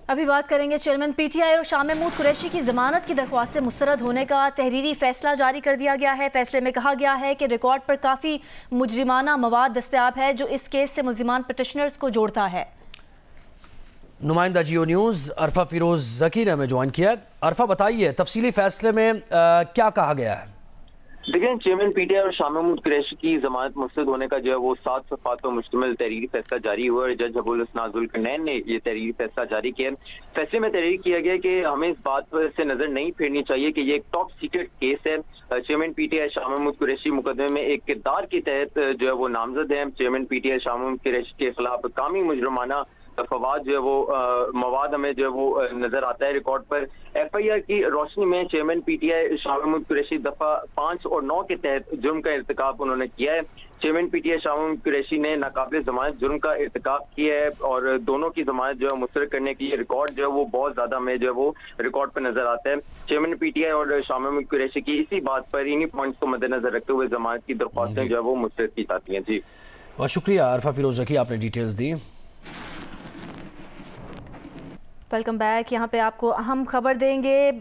ابھی بات کریں گے چیئرمین پی ٹی آئی اور شاہ محمود قریشی کی ضمانت کی درخواست مسترد ہونے کا تحریری فیصلہ جاری کر دیا گیا ہے۔ فیصلے میں کہا گیا ہے کہ ریکارڈ پر کافی مجرمانہ مواد دستیاب ہے جو اس کیس سے ملزمان پٹیشنرز کو جوڑتا ہے۔ نمائندہ جیو نیوز عرفہ فیروز ذکی نے ہمیں جوائن کیا۔ عرفہ بتائیے تفصیلی فیصلے میں کیا کہا گیا ہے؟ دیکھیں، چیئرمین پی ٹی آئی اور شاہ محمود قریشی کی ضمانت مسترد ہونے کا جو ہے وہ 7 صفحات پر مشتمل تحریری فیصلہ جاری ہوا اور جج ابو الحسن ذوالقرنین نے یہ تحریری فیصلہ جاری کیا۔ فیصلے میں تحریر کیا گیا کہ ہمیں اس بات سے نظر نہیں پھیرنی چاہیے کہ یہ ایک ٹاپ سیکرٹ کیس ہے۔ Chairman P T I Shah Mahmood Qureshi مقدمے میں ایک کردار کے تحت جو ہے وہ نامزد ہیں۔ Chairman P T I Shah Mahmood Qureshi کے خلاف کامی مجرمانہ فواد جو ہے وہ مواد ہمیں جو ہے وہ نظر آتا ہے ریکارڈ پر۔ ایف آئی آر کی روشنی میں chairman P T I Shah Mahmood Qureshi دفعہ 5 اور 9 کے تحت جرم کا ارتکاب انہوں نے کیا ہے۔ Chairman P T I Shah Mahmood Qureshi نے ناقابل ضمانت جرم کا ارتکاب کیا ہے اور دونوں کی ضمانت جو ہے مسترد کرنے کی ریکارڈ جو ہے وہ بہت زیادہ ہمیں جو ہے وہ ریکارڈ پر نظر آتا ہے۔ چیئرمین پی ٹی آئی اور شاہ محمود قریشی کی اسی بات پر انہی پوائنٹس کو مد نظر رکھتے ہوئے ضمانت کی درخواستیں جو ہے وہ مسترد کی جاتی ہیں۔ جی بہت شکریہ عرفہ فیروز ذکی، آپ نے ڈیٹیلز دی۔ Welcome back. یہاں پہ آپ کو اہم خبر دیں گے،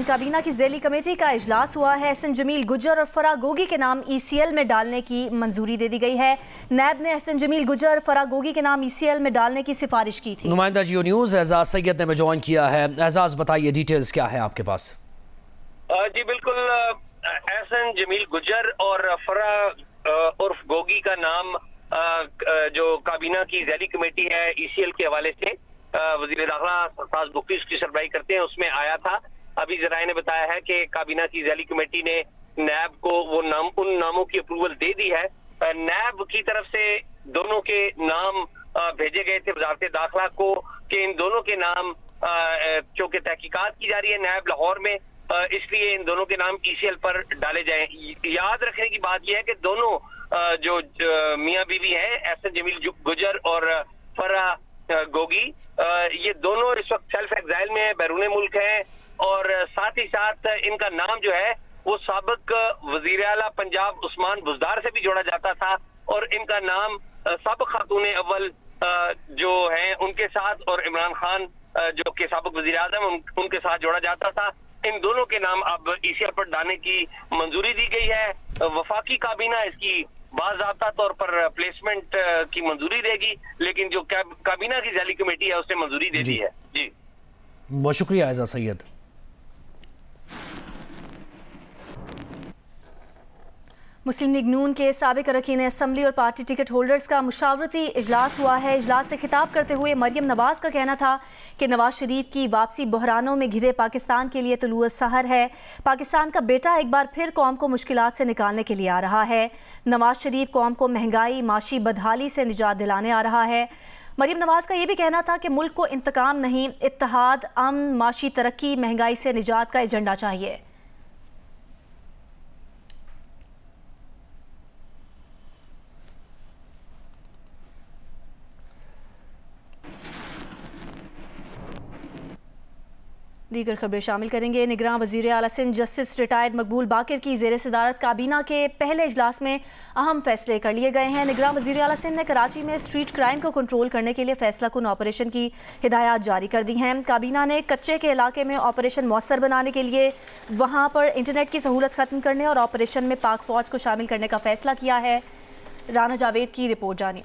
کابینہ کی ذیلی کمیٹی کا اجلاس ہوا ہے۔ احسن جمیل گجر اور فرح گوگی کے نام ای سی ایل میں ڈالنے کی منظوری دے دی گئی ہے۔ نیب نے احسن جمیل گجر اور فرح گوگی کے نام ای سی ایل میں ڈالنے کی سفارش کی تھی۔ نمائندہ جیو نیوز اعزاز سید نے ہمیں جوائن کیا ہے۔ اعزاز بتائیے ڈیٹیلز کیا ہے آپ کے پاس؟ جی بالکل، احسن جمیل گجر اور فرح عرف گوگی کا نام جو کابینہ کی ذیلی کمیٹی ہے ای سی ایل کے حوالے سے وزیر داخلہ سرفراز بگٹی اس کی سربراہی کرتے ہیں، اس میں آیا تھا۔ ابھی ذرائع نے بتایا ہے کہ کابینہ کی ذیلی کمیٹی نے نیب کو وہ ان ناموں کی اپروول دے دی ہے۔ نیب کی طرف سے دونوں کے نام بھیجے گئے تھے وزارت داخلہ کو کہ ان دونوں کے نام چونکہ تحقیقات کی جا رہی ہے نیب لاہور میں، اس لیے ان دونوں کے نام ای سی ایل پر ڈالے جائیں۔ یاد رکھنے کی بات یہ ہے کہ دونوں جو میاں بیوی ہیں احسن جمیل گجر اور فرح گوگی، یہ دونوں اس وقت سیلف ایگزائل میں بیرون ملک ہیں اور ساتھ ہی ساتھ ان کا نام جو ہے وہ سابق وزیر اعلیٰ پنجاب عثمان بزدار سے بھی جوڑا جاتا تھا اور ان کا نام سابق خاتون اول جو ہیں ان کے ساتھ اور عمران خان جو کہ سابق وزیر اعظم ان کے ساتھ جوڑا جاتا تھا۔ ان دونوں کے نام اب ای سی ایل پر ڈالنے کی منظوری دی گئی ہے۔ وفاقی کابینہ اس کی باضابطہ طور پر پلیسمنٹ کی منظوری دے گی، لیکن جو کابینہ کی ذیلی کمیٹی ہے اس نے منظوری دے دی ہے۔ جی بہت شکریہ اعزاز سید۔ مسلم لیگ نون کے سابق اراکین اسمبلی اور پارٹی ٹکٹ ہولڈرز کا مشاورتی اجلاس ہوا ہے۔ اجلاس سے خطاب کرتے ہوئے مریم نواز کا کہنا تھا کہ نواز شریف کی واپسی بحرانوں میں گھرے پاکستان کے لیے طلوع السحر ہے۔ پاکستان کا بیٹا ایک بار پھر قوم کو مشکلات سے نکالنے کے لیے آ رہا ہے۔ نواز شریف قوم کو مہنگائی، معاشی بدحالی سے نجات دلانے آ رہا ہے۔ مریم نواز کا یہ بھی کہنا تھا کہ ملک کو انتقام نہیں، اتحاد، امن، معاشی ترقی، مہنگائی سے نجات کا ایجنڈا چاہیے۔ دیگر خبریں شامل کریں گے۔ نگراں وزیر اعلیٰ سندھ جسٹس ریٹائرڈ مقبول باقر کی زیر صدارت کابینہ کے پہلے اجلاس میں اہم فیصلے کر لیے گئے ہیں۔ نگراں وزیر اعلیٰ سندھ نے کراچی میں اسٹریٹ کرائم کو کنٹرول کرنے کے لیے فیصلہ کن آپریشن کی ہدایات جاری کر دی ہیں۔ کابینہ نے کچے کے علاقے میں آپریشن مؤثر بنانے کے لیے وہاں پر انٹرنیٹ کی سہولت ختم کرنے اور آپریشن میں پاک فوج کو شامل کرنے کا فیصلہ کیا ہے۔ رانا جاوید کی رپورٹ جانی۔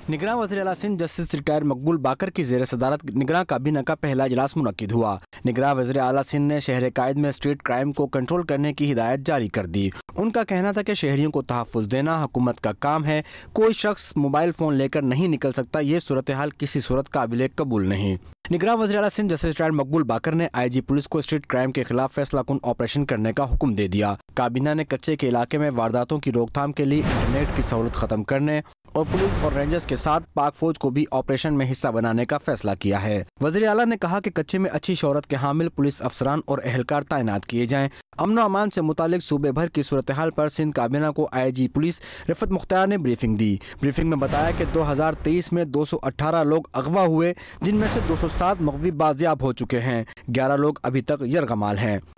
نگراں وزیر اعلیٰ سندھ جسٹس ریٹائرڈ مقبول باقر کی زیر صدارت نگراں کابینہ کا پہلا اجلاس منعقد ہوا۔ نگراں وزیر اعلیٰ سندھ نے شہر قائد میں اسٹریٹ کرائم کو کنٹرول کرنے کی ہدایت جاری کر دی۔ ان کا کہنا تھا کہ شہریوں کو تحفظ دینا حکومت کا کام ہے، کوئی شخص موبائل فون لے کر نہیں نکل سکتا، یہ صورتحال کسی صورت قابل قبول نہیں۔ نگراں وزیر اعلیٰ سندھ جسٹس ریٹائرڈ مقبول باقر نے آئی جی پولیس کو اسٹریٹ کرائم کے خلاف فیصلہ کن آپریشن کرنے کا حکم دے دیا۔ کابینہ نے کچے کے علاقے میں وارداتوں کی روک تھام کے لیے انٹرنیٹ کی سہولت ختم کرنے اور پولیس اور رینجرز کے ساتھ پاک فوج کو بھی آپریشن میں حصہ بنانے کا فیصلہ کیا ہے۔ وزیر اعلیٰ نے کہا کہ کچے میں اچھی شہرت کے حامل پولیس افسران اور اہلکار تعینات کیے جائیں۔ امن و امان سے متعلق صوبے بھر کی صورتحال پر سندھ کابینہ کو آئی جی پولیس رفعت مختار نے بریفنگ دی۔ بریفنگ میں بتایا کہ 2023 میں 218 لوگ اغوا ہوئے، جن میں سے 207 مغوی بازیاب ہو چکے ہیں، 11 لوگ ابھی تک یرغمال ہیں۔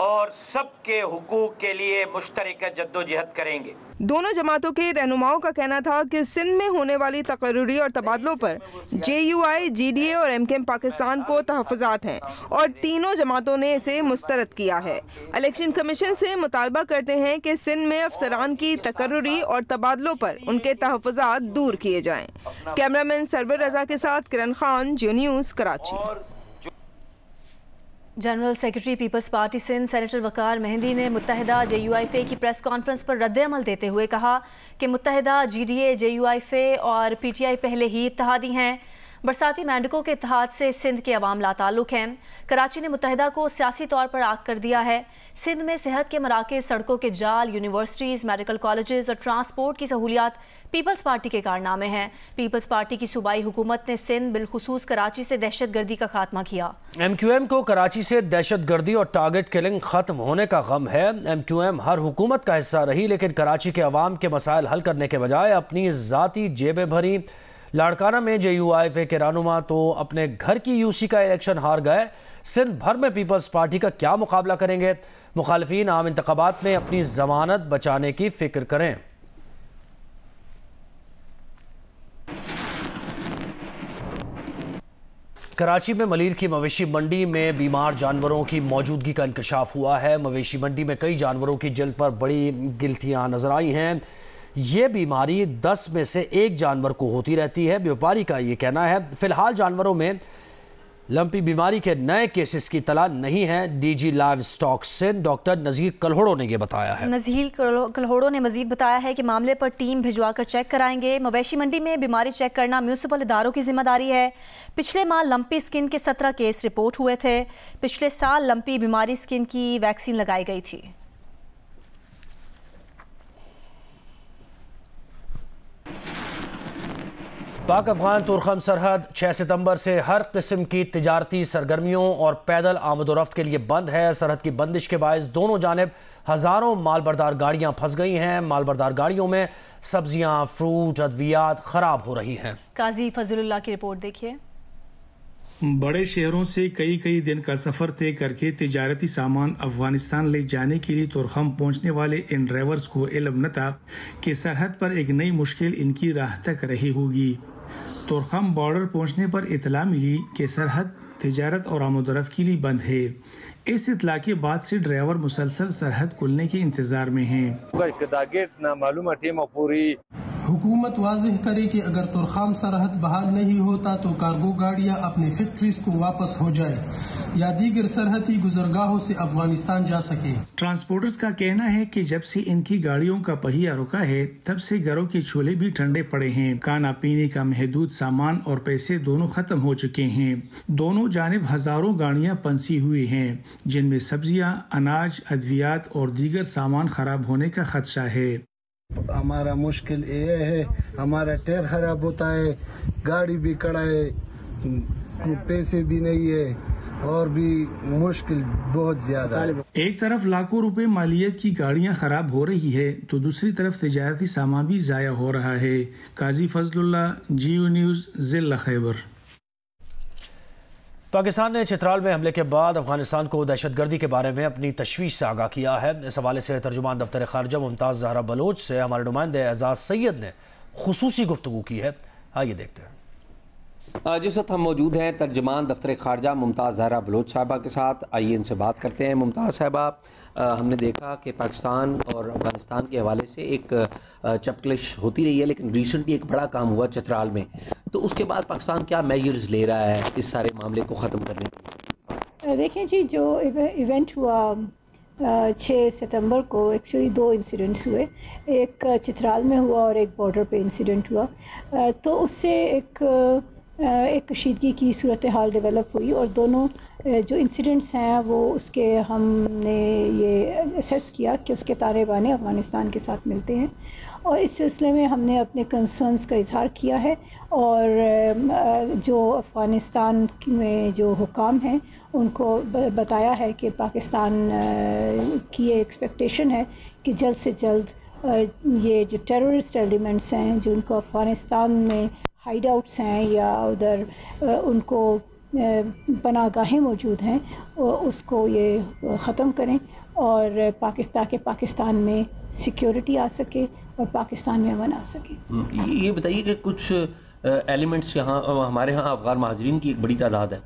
اور سب کے حقوق کے لیے مشترکہ جدوجہد کریں گے۔ دونوں جماعتوں کے رہنماؤں کا کہنا تھا کہ سندھ میں ہونے والی تقرری اور تبادلوں پر JUI, GDA اور MKM پاکستان کو تحفظات ہیں اور تینوں جماعتوں نے اسے مسترد کیا ہے۔ الیکشن کمیشن سے مطالبہ کرتے ہیں کہ سندھ میں افسران کی تقرری اور تبادلوں پر ان کے تحفظات دور کیے جائیں۔ کیمرامین سرور رضا کے ساتھ Kiran Khan, Geo News, Karachi. General secretary Peoples Party Sindh senator Waqar Mehdi نے متحدہ JUI فے کی پریس کانفرنس پر رد عمل دیتے ہوئے کہا کہ متحدہ GDA, JUI فے اور PTI پہلے ہی اتحادی ہیں۔ برساتی مینڈکوں کے اتحاد سے سندھ کے عوام لا تعلق ہیں۔ کراچی نے متحدہ کو سیاسی طور پر آگ کر دیا ہے۔ سندھ میں صحت کے مراکز، سڑکوں کے جال، یونیورسٹیز، میڈیکل کالجز اور ٹرانسپورٹ کی سہولیات پیپلز پارٹی کے کارنامے ہیں۔ پیپلز پارٹی کی صوبائی حکومت نے سندھ بالخصوص کراچی سے دہشت گردی کا خاتمہ کیا۔ MQM کو کراچی سے دہشت گردی اور ٹارگٹ کلنگ ختم ہونے کا غم ہے۔ MQM ہر حکومت کا حصہ رہی لیکن کراچی کے عوام کے مسائل حل کرنے کے بجائے اپنی ذاتی جیبیں بھری۔ لاڑکانہ میں JUI فے کے رہنما تو اپنے گھر کی UC کا الیکشن ہار گئے۔ سندھ بھر میں پیپلز پارٹی کا کیا مقابلہ کریں گے؟ مخالفین عام انتخابات میں اپنی ضمانت بچانے کی فکر کریں۔ کراچی میں ملیر کی مویشی منڈی میں بیمار جانوروں کی موجودگی کا انکشاف ہوا ہے۔ مویشی منڈی میں کئی جانوروں کی جلد پر بڑی گلٹیاں نظر آئی ہیں۔ یہ بیماری 10 میں سے 1 جانور کو ہوتی رہتی ہے، بیوپاری کا یہ کہنا ہے۔ فی الحال جانوروں میں لمپی بیماری کے نئے کیسز کی اطلاع نہیں ہے۔ DG livestock Sindh doctor Nazir کلہوڑوں نے یہ بتایا ہے۔ نذیر کلہوڑوں نے مزید بتایا ہے کہ معاملے پر ٹیم بھجوا کر چیک کرائیں گے۔ مویشی منڈی میں بیماری چیک کرنا میونسپل اداروں کی ذمہ داری ہے۔ پچھلے ماہ لمپی سکن کے 17 کیس رپورٹ ہوئے تھے۔ پچھلے سال لمپی بیماری سکن کی ویکسین لگائی گئی تھی۔ پاک افغان تورخم سرحد 6 ستمبر سے ہر قسم کی تجارتی سرگرمیوں اور پیدل آمد و رفت کے لیے بند ہے۔ سرحد کی بندش کے باعث دونوں جانب ہزاروں مال بردار گاڑیاں پھنس گئی ہیں۔ مال بردار گاڑیوں میں سبزیاں، فروٹ، ادویات خراب ہو رہی ہیں۔ قاضی فضل اللہ کی رپورٹ دیکھیے۔ بڑے شہروں سے کئی دن کا سفر طے کر کے تجارتی سامان افغانستان لے جانے کے لیے تورخم پہنچنے والے ان ڈرائیورز کو علم نہ تھا کہ سرحد پر ایک نئی مشکل ان کی راہ تک رہی ہوگی۔ تورخم بارڈر پہنچنے پر اطلاع ملی کہ سرحد تجارت اور آمد و رفت کے لیے بند ہے۔ اس اطلاع کے بعد سے ڈرائیور مسلسل سرحد کھلنے کے انتظار میں ہیں۔ حکومت واضح کرے کہ اگر تورخم سرحد بحال نہیں ہوتا تو کارگو گاڑیاں اپنی فیکٹریز کو واپس ہو جائے یا دیگر سرحدی گزرگاہوں سے افغانستان جا سکے۔ ٹرانسپورٹرز کا کہنا ہے کہ جب سے ان کی گاڑیوں کا پہیہ رکا ہے تب سے گھروں کے چولہے بھی ٹھنڈے پڑے ہیں۔ کھانا پینے کا محدود سامان اور پیسے دونوں ختم ہو چکے ہیں۔ دونوں جانب ہزاروں گاڑیاں پنسی ہوئی ہیں جن میں سبزیاں، اناج، ادویات اور دیگر سامان خراب ہونے کا خدشہ ہے۔ ہمارا مشکل یہ ہے، ہمارا ٹائر خراب ہوتا ہے، گاڑی بھی کڑا ہے، پیسے بھی نہیں ہے اور بھی مشکل بہت زیادہ ہے۔ ایک طرف لاکھوں روپے مالیت کی گاڑیاں خراب ہو رہی ہے تو دوسری طرف تجارتی سامان بھی ضائع ہو رہا ہے۔ قاضی فضل اللہ، جیو نیوز، ضلع خیبر۔ پاکستان نے چترال میں حملے کے بعد افغانستان کو دہشت گردی کے بارے میں اپنی تشویش سے آگاہ کیا ہے۔ اس حوالے سے ترجمان دفتر خارجہ ممتاز زہرا بلوچ سے ہمارے نمائندے اعزاز سید نے خصوصی گفتگو کی ہے۔ آئیے دیکھتے ہیں۔ جس وقت ہم موجود ہیں ترجمان دفتر خارجہ ممتاز زہرا بلوچ صاحبہ کے ساتھ، آئیے ان سے بات کرتے ہیں۔ ممتاز صاحبہ، ہم نے دیکھا کہ پاکستان اور افغانستان کے حوالے سے ایک چپکلش ہوتی رہی ہے لیکن ریسنٹلی ایک بڑا کام ہوا چترال میں، تو اس کے بعد پاکستان کیا میجرز لے رہا ہے اس سارے معاملے کو ختم کرنے کے؟ دیکھیں جی، جو ایونٹ ہوا 6 ستمبر کو، ایکچولی 2 انسیڈنٹس ہوئے، ایک چترال میں ہوا اور ایک بارڈر پہ انسیڈنٹ ہوا، تو اس سے ایک کشیدگی کی صورتحال ڈیولپ ہوئی اور دونوں جو انسیڈنٹس ہیں وہ اس کے ہم نے یہ اسیس کیا کہ اس کے تانے بانے افغانستان کے ساتھ ملتے ہیں اور اس سلسلے میں ہم نے اپنے کنسرنس کا اظہار کیا ہے اور جو افغانستان میں جو حکام ہیں ان کو بتایا ہے کہ پاکستان کی یہ ایکسپیکٹیشن ہے کہ جلد سے جلد یہ جو ٹیررسٹ ایلیمنٹس ہیں جو ان کو افغانستان میں ہائیڈ آؤٹس ہیں یا ادھر ان کو پناہ گاہیں موجود ہیں اس کو یہ ختم کریں اور پاکستان میں سیکیورٹی آ سکے اور پاکستان میں امن آ سکے. یہ بتائیے کہ کچھ ایلیمنٹس یہاں ہمارے ہاں افغان مہاجرین کی ایک بڑی تعداد ہے،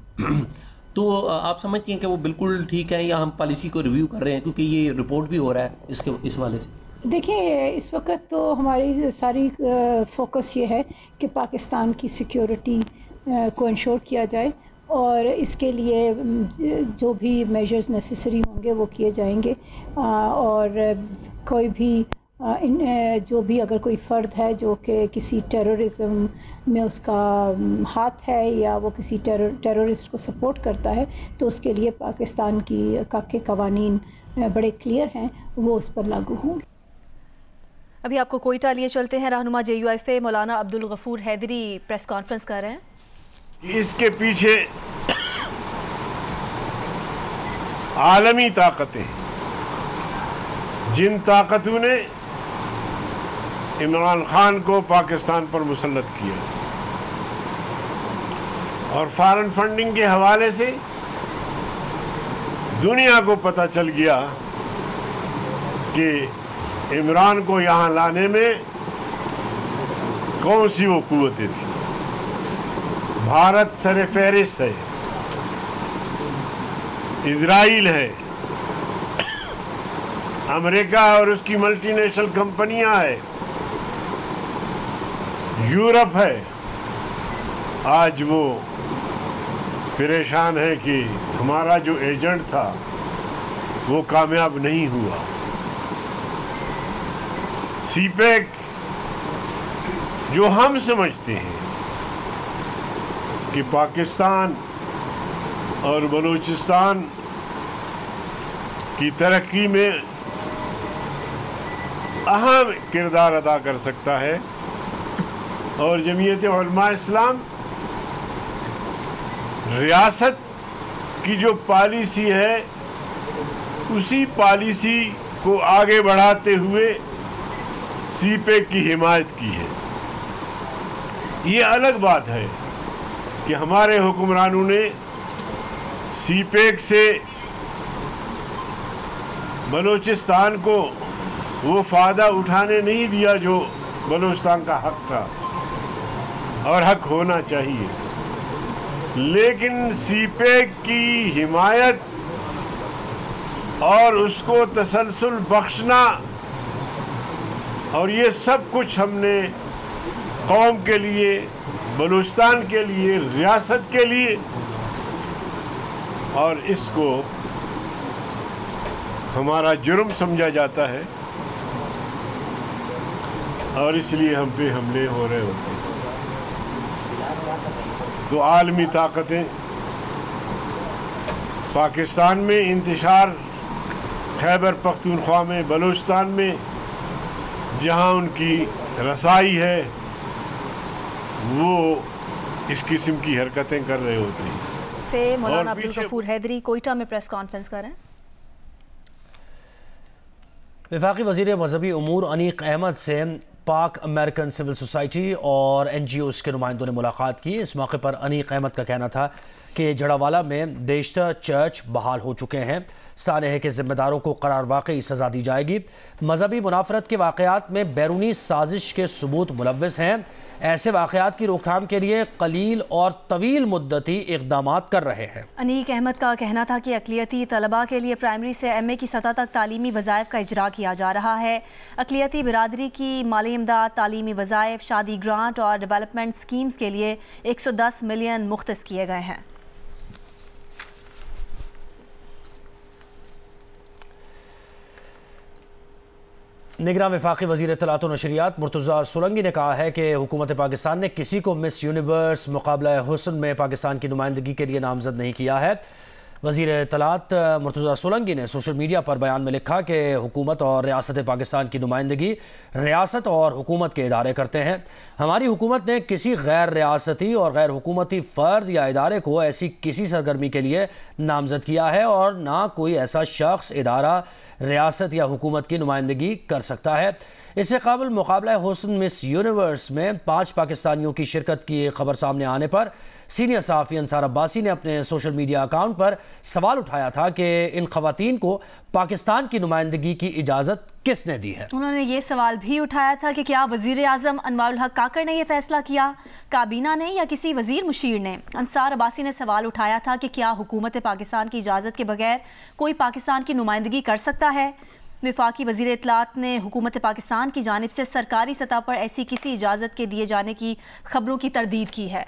تو آپ سمجھتی ہیں کہ وہ بالکل ٹھیک ہے یا ہم پالیسی کو ریویو کر رہے ہیں، کیونکہ یہ رپورٹ بھی ہو رہا ہے اس حوالے سے؟ دیکھیں اس وقت تو ہماری ساری فوکس یہ ہے کہ پاکستان کی سیکیورٹی کو انشور کیا جائے اور اس کے لیے جو بھی میجرز نیسیسری ہوں گے وہ کیے جائیں گے، اور کوئی بھی جو بھی اگر کوئی فرد ہے جو کہ کسی ٹیررزم میں اس کا ہاتھ ہے یا وہ کسی ٹیررسٹ کو سپورٹ کرتا ہے تو اس کے لیے پاکستان کے قوانین بڑے کلیئر ہیں، وہ اس پر لاگو ہوں گے. ابھی آپ کو کوئٹہ لیے چلتے ہیں. رہنما JUIF مولانا عبدالغفور حیدری پریس کانفرنس کر رہے ہیں. اس کے پیچھے عالمی طاقتیں، جن طاقتوں نے عمران خان کو پاکستان پر مسلط کیا اور فارن فنڈنگ کے حوالے سے دنیا کو پتہ چل گیا کہ عمران کو یہاں لانے میں کون سی وہ قوتیں تھیں. بھارت سر فہرست ہے، اسرائیل ہے، امریکہ اور اس کی ملٹی نیشنل کمپنیاں ہے، یورپ ہے. آج وہ پریشان ہے کہ ہمارا جو ایجنٹ تھا وہ کامیاب نہیں ہوا. سی پیک جو ہم سمجھتے ہیں کہ پاکستان اور بلوچستان کی ترقی میں اہم کردار ادا کر سکتا ہے، اور جمعیت علماء اسلام ریاست کی جو پالیسی ہے اسی پالیسی کو آگے بڑھاتے ہوئے سی پیک کی حمایت کی ہے. یہ الگ بات ہے کہ ہمارے حکمرانوں نے سی پیک سے بلوچستان کو وہ فائدہ اٹھانے نہیں دیا جو بلوچستان کا حق تھا اور حق ہونا چاہیے، لیکن سی پیک کی حمایت اور اس کو تسلسل بخشنا اور یہ سب کچھ ہم نے قوم کے لیے، بلوچستان کے لیے، ریاست کے لیے، اور اس کو ہمارا جرم سمجھا جاتا ہے اور اس لیے ہم پہ حملے ہو رہے ہوتے ہیں. تو عالمی طاقتیں پاکستان میں انتشار، خیبر پختونخوا میں، بلوچستان میں جہاں ان کی رسائی ہے وہ اس قسم کی حرکتیں کر رہے ہوتے ہیں. مولانا عبدالغفور حیدری کوئٹہ میں پریس کانفرنس کر رہے ہیں. وفاقی وزیر مذہبی امور انیق احمد سے پاک امریکن سول سوسائٹی اور NGOs کے نمائندوں نے ملاقات کی. اس موقع پر انیق احمد کا کہنا تھا کہ جڑاوالا میں بیشتر چرچ بحال ہو چکے ہیں. سانحے کے ذمہ داروں کو قرار واقعی سزا دی جائے گی. مذہبی منافرت کے واقعات میں بیرونی سازش کے ثبوت ملوث ہیں. ایسے واقعات کی روک تھام کے لیے قلیل اور طویل مدتی اقدامات کر رہے ہیں. انیق احمد کا کہنا تھا کہ اقلیتی طلباء کے لیے پرائمری سے MA کی سطح تک تعلیمی وظائف کا اجرا کیا جا رہا ہے. اقلیتی برادری کی مالی امداد، تعلیمی وظائف، شادی گرانٹ اور ڈیولپمنٹ سکیمز کے لیے 110 ملین مختص کیے گئے ہیں. نگراں وفاقی وزیر اطلاعات و نشریات مرتضیٰ سولنگی نے کہا ہے کہ حکومت پاکستان نے کسی کو مس یونیورس مقابلہ حسن میں پاکستان کی نمائندگی کے لیے نامزد نہیں کیا ہے. وزیر اطلاعات مرتضیٰ سولنگی نے سوشل میڈیا پر بیان میں لکھا کہ حکومت اور ریاست پاکستان کی نمائندگی ریاست اور حکومت کے ادارے کرتے ہیں. ہماری حکومت نے کسی غیر ریاستی اور غیر حکومتی فرد یا ادارے کو ایسی کسی سرگرمی کے لیے نامزد کیا ہے اور نہ کوئی ایسا شخص، ادارہ ریاست یا حکومت کی نمائندگی کر سکتا ہے۔ اس سے قابل مقابلہ حسن مس یونیورس میں 5 پاکستانیوں کی شرکت کی خبر سامنے آنے پر سینئر صحافی انصار عباسی نے اپنے سوشل میڈیا اکاؤنٹ پر سوال اٹھایا تھا کہ ان خواتین کو پاکستان کی نمائندگی کی اجازت کس نے دی ہے؟ انہوں نے یہ سوال بھی اٹھایا تھا کہ کیا وزیر اعظم انوار الحق کاکڑ نے یہ فیصلہ کیا، کابینہ نے، یا کسی وزیر مشیر نے؟ انصار عباسی نے سوال اٹھایا تھا کہ کیا حکومت پاکستان کی اجازت کے بغیر کوئی پاکستان کی نمائندگی کر سکتا ہے؟ وفاقی وزیر اطلاعات نے حکومت پاکستان کی جانب سے سرکاری سطح پر ایسی کسی اجازت کے دیے جانے کی خبروں کی تردید کی ہے۔